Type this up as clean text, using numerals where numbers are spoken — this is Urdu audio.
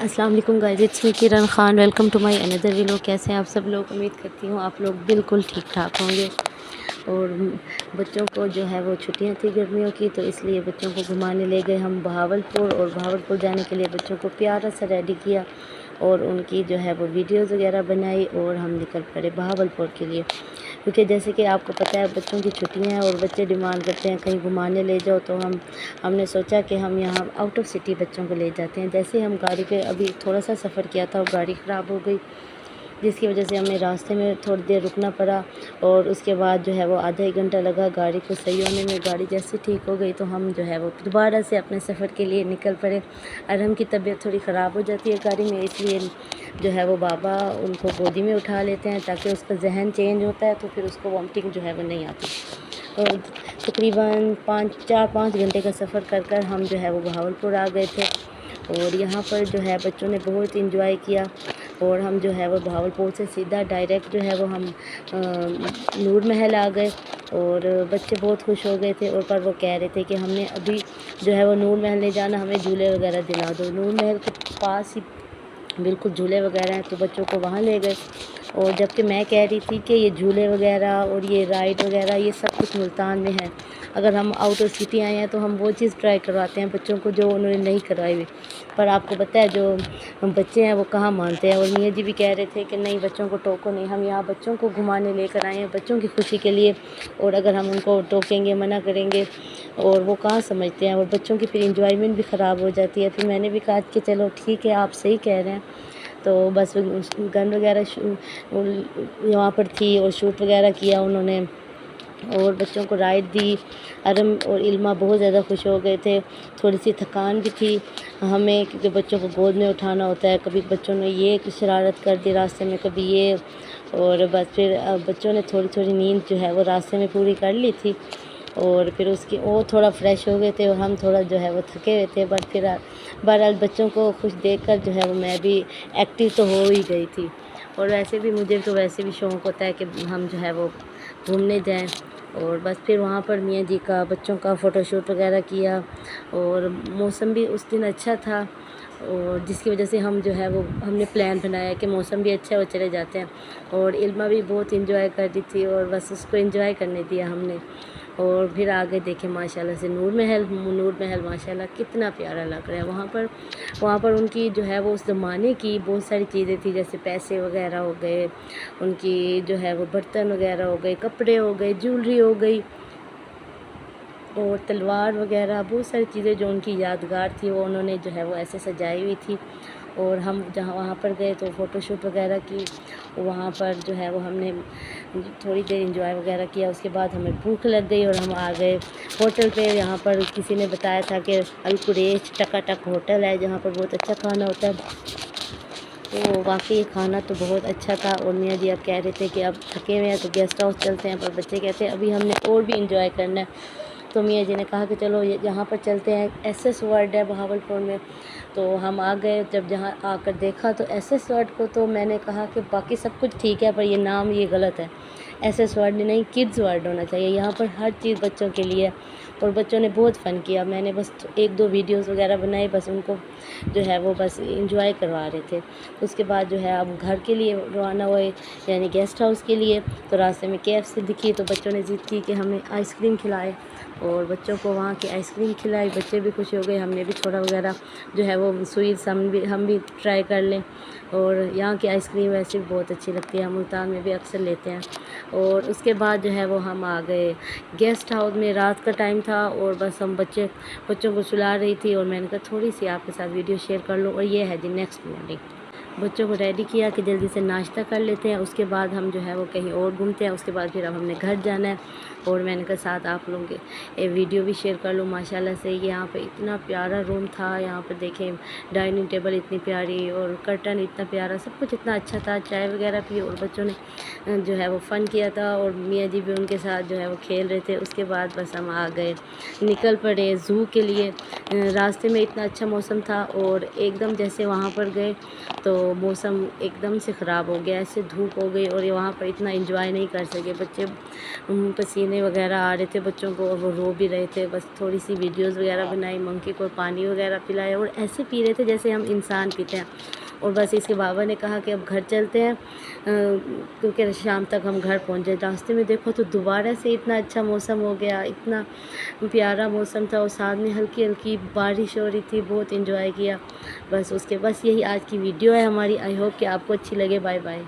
السلام علیکم guys, it's me Kiran Khan, welcome to my اندر ویلو۔ کیسے ہیں آپ سب لوگ؟ امید کرتی ہوں آپ لوگ بالکل ٹھیک ٹھاک ہوں گے۔ اور بچوں کو جو ہے وہ چھٹیاں تھیں گرمیوں کی، تو اس لیے بچوں کو گھمانے لے گئے ہم بہاولپور، اور بہاولپور جانے کے لیے بچوں کو پیارا سا ریڈی کیا اور ان کی جو ہے وہ ویڈیوز وغیرہ بنائی، اور ہم نکل پڑے بہاولپور کے لیے، کیونکہ جیسے کہ آپ کو پتہ ہے بچوں کی چھٹیاں ہیں اور بچے ڈیمانڈ کرتے ہیں کہیں گھمانے لے جاؤ، تو ہم نے سوچا کہ ہم یہاں آؤٹ آف سٹی بچوں کو لے جاتے ہیں۔ جیسے ہم گاڑی پہ ابھی تھوڑا سا سفر کیا تھا، اور گاڑی خراب ہو گئی، جس کی وجہ سے ہمیں راستے میں تھوڑی دیر رکنا پڑا، اور اس کے بعد جو ہے وہ آدھا ایک گھنٹہ لگا گاڑی کو صحیح ہونے میں۔ گاڑی جیسے ٹھیک ہو گئی تو ہم جو ہے وہ دوبارہ سے اپنے سفر کے لیے نکل پڑے۔ ارحم کی طبیعت تھوڑی خراب ہو جاتی ہے گاڑی میں، اس لیے جو ہے وہ بابا ان کو گودی میں اٹھا لیتے ہیں تاکہ اس کا ذہن چینج ہوتا ہے، تو پھر اس کو وامٹنگ جو ہے وہ نہیں آتی۔ اور تقریباً 4-5 گھنٹے کا سفر کر کر ہم جو ہے وہ بہاولپور آ گئے تھے، اور یہاں پر جو ہے بچوں نے بہت انجوائے کیا، اور ہم جو ہے وہ بہاولپور سے سیدھا ڈائریکٹ جو ہے وہ ہم نور محل آ گئے، اور بچے بہت خوش ہو گئے تھے، اور پر وہ کہہ رہے تھے کہ ہم نے ابھی جو ہے وہ نور محل نہیں جانا، ہمیں جھولے وغیرہ دلا دو۔ نور محل کے پاس ہی بالکل جھولے وغیرہ ہیں، تو بچوں کو وہاں لے گئے، اور جب کہ میں کہہ رہی تھی کہ یہ جھولے وغیرہ اور یہ رائڈ وغیرہ یہ سب کچھ ملتان میں ہے، اگر ہم آؤٹ آف سٹی آئے ہیں تو ہم وہ چیز ٹرائی کرواتے ہیں بچوں کو جو انہوں نے نہیں کروائی ہوئی، پر آپ کو پتہ ہے جو بچے ہیں وہ کہاں مانتے ہیں۔ اور میاں جی بھی کہہ رہے تھے کہ نہیں بچوں کو ٹوکو نہیں، ہم یہاں بچوں کو گھمانے لے کر آئے ہیں بچوں کی خوشی کے لیے، اور اگر ہم ان کو ٹوکیں گے منع کریں گے اور وہ کہاں سمجھتے ہیں، اور بچوں کی پھر انجوائمنٹ بھی خراب ہو جاتی ہے۔ پھر میں نے بھی کہا کہ چلو ٹھیک ہے آپ صحیح کہہ رہے ہیں، تو بس گن وغیرہ وہاں پر تھی اور شوٹ وغیرہ کیا انہوں نے، اور بچوں کو رائڈ دی۔ ارم اور علمہ بہت زیادہ خوش ہو گئے تھے، تھوڑی سی تھکان بھی تھی ہمیں کیونکہ بچوں کو گود میں اٹھانا ہوتا ہے، کبھی بچوں نے یہ شرارت کر دی راستے میں، کبھی یہ، اور بس پھر بچوں نے تھوڑی تھوڑی نیند جو ہے وہ راستے میں پوری کر لی تھی، اور پھر اس کی وہ تھوڑا فریش ہو گئے تھے، اور ہم تھوڑا جو ہے وہ تھکے ہوئے تھے، بٹ پھر بہرحال بچوں کو خوش دیکھ کر جو ہے وہ میں بھی ایکٹیو تو ہو ہی گئی تھی۔ اور ویسے بھی مجھے تو ویسے بھی شوق ہوتا ہے کہ ہم جو ہے وہ گھومنے جائیں، اور بس پھر وہاں پر میاں جی کا بچوں کا فوٹو شوٹ وغیرہ کیا، اور موسم بھی اس دن اچھا تھا، اور جس کی وجہ سے ہم جو ہے وہ ہم نے پلان بنایا کہ موسم بھی اچھا ہے اور چلے جاتے ہیں، اور علمہ بھی بہت انجوائے کر رہی تھی، اور بس اس کو انجوائے کرنے دیا ہم نے، اور پھر آگے دیکھیں ماشاءاللہ سے نور محل ماشاءاللہ کتنا پیارا لگ رہا ہے۔ وہاں پر ان کی جو ہے وہ اس زمانے کی بہت ساری چیزیں تھیں، جیسے پیسے وغیرہ ہو گئے، ان کی جو ہے وہ برتن وغیرہ ہو گئے، کپڑے ہو گئے، جیولری ہو گئی، اور تلوار وغیرہ بہت ساری چیزیں جو ان کی یادگار تھی وہ انہوں نے جو ہے وہ ایسے سجائی ہوئی تھی۔ اور ہم جہاں وہاں پر گئے تو فوٹو شوٹ وغیرہ کی، وہاں پر جو ہے وہ ہم نے تھوڑی دیر انجوائے وغیرہ کیا، اس کے بعد ہمیں بھوک لگ گئی اور ہم آ گئے ہوٹل پہ۔ یہاں پر کسی نے بتایا تھا کہ القریش ٹکا ٹک ہوٹل ہے جہاں پر بہت اچھا کھانا ہوتا ہے، تو واقعی کھانا تو بہت اچھا تھا، اور میاں جی اب کہہ رہے تھے کہ اب تھکے ہوئے ہیں تو گیسٹ ہاؤس چلتے ہیں، پر بچے کہتے ہیں ابھی ہم نے اور بھی انجوائے کرنا ہے، تو میاں جی نے کہا کہ چلو یہاں پر چلتے ہیں، ایس ایس ورلڈ ہے بہاولپور میں، تو ہم آ گئے۔ جب جہاں آ کر دیکھا تو ایس ایس ورلڈ کو تو میں نے کہا کہ باقی سب کچھ ٹھیک ہے پر یہ نام یہ غلط ہے، ایس ایس ورلڈ نہیں کڈز ورلڈ ہونا چاہیے، یہاں پر ہر چیز بچوں کے لیے ہے، اور بچوں نے بہت فن کیا۔ میں نے بس 1-2 ویڈیوز وغیرہ بنائی، بس ان کو جو ہے وہ بس انجوائے کروا رہے تھے۔ اس کے بعد جو ہے اب گھر کے لیے روانہ ہوئے، یعنی گیسٹ ہاؤس کے لیے، تو راستے میں KFC دکھی تو بچوں نے ضد کی کہ ہمیں آئس کریم کھلائے، اور بچوں کو وہاں کی آئس کریم کھلائی، بچے بھی خوش ہو گئے، ہم نے بھی تھوڑا وغیرہ جو ہے وہ سویٹس ہم بھی ٹرائی کر لیں، اور یہاں کی آئس کریم ویسے بھی بہت اچھی لگتی ہے، ہم ملتان میں بھی اکثر لیتے ہیں۔ اور اس کے بعد جو ہے وہ ہم آ گئے گیسٹ ہاؤس میں، رات کا ٹائم تھا، اور بس ہم بچوں کو سلا رہی تھی، اور میں نے کہا تھوڑی سی آپ کے ساتھ ویڈیو شیئر کر لوں، اور یہ ہے جی نیکسٹ مارننگ۔ بچوں کو ریڈی کیا کہ جلدی سے ناشتہ کر لیتے ہیں، اس کے بعد ہم جو ہے وہ کہیں اور گھومتے ہیں، اس کے بعد پھر اب ہم نے گھر جانا ہے، اور میں نے کہا ساتھ آپ لوگوں کے ویڈیو بھی شیئر کر لوں۔ ماشاءاللہ سے یہاں پہ اتنا پیارا روم تھا، یہاں پہ دیکھیں ڈائننگ ٹیبل اتنی پیاری، اور کرٹن اتنا پیارا، سب کچھ اتنا اچھا تھا، چائے وغیرہ پی، اور بچوں نے جو ہے وہ فن کیا تھا، اور میاں جی بھی ان کے ساتھ جو ہے وہ کھیل رہے تھے۔ اس کے بعد بس ہم آ گئے، نکل پڑے زو کے لیے۔ راستے میں اتنا اچھا موسم تھا، اور ایک دم جیسے وہاں پر گئے تو موسم ایک دم سے خراب ہو گیا، ایسے دھوپ ہو گئی اور یہ وہاں پر اتنا انجوائے نہیں کر سکے بچے، پسینے وغیرہ آ رہے تھے بچوں کو اور وہ رو بھی رہے تھے، بس تھوڑی سی ویڈیوز وغیرہ بنائی، منکی کو پانی وغیرہ پلایا اور ایسے پی رہے تھے جیسے ہم انسان پیتے ہیں۔ اور بس اس کے بابا نے کہا کہ اب گھر چلتے ہیں کیونکہ شام تک ہم گھر پہنچ جائیں۔ راستے میں دیکھو تو دوبارہ سے اتنا اچھا موسم ہو گیا، اتنا پیارا موسم تھا اور ساتھ میں ہلکی ہلکی بارش ہو رہی تھی، بہت انجوائے کیا۔ بس یہی آج کی ویڈیو ہے ہماری، آئی ہوپ کہ آپ کو اچھی لگے۔ Bye bye.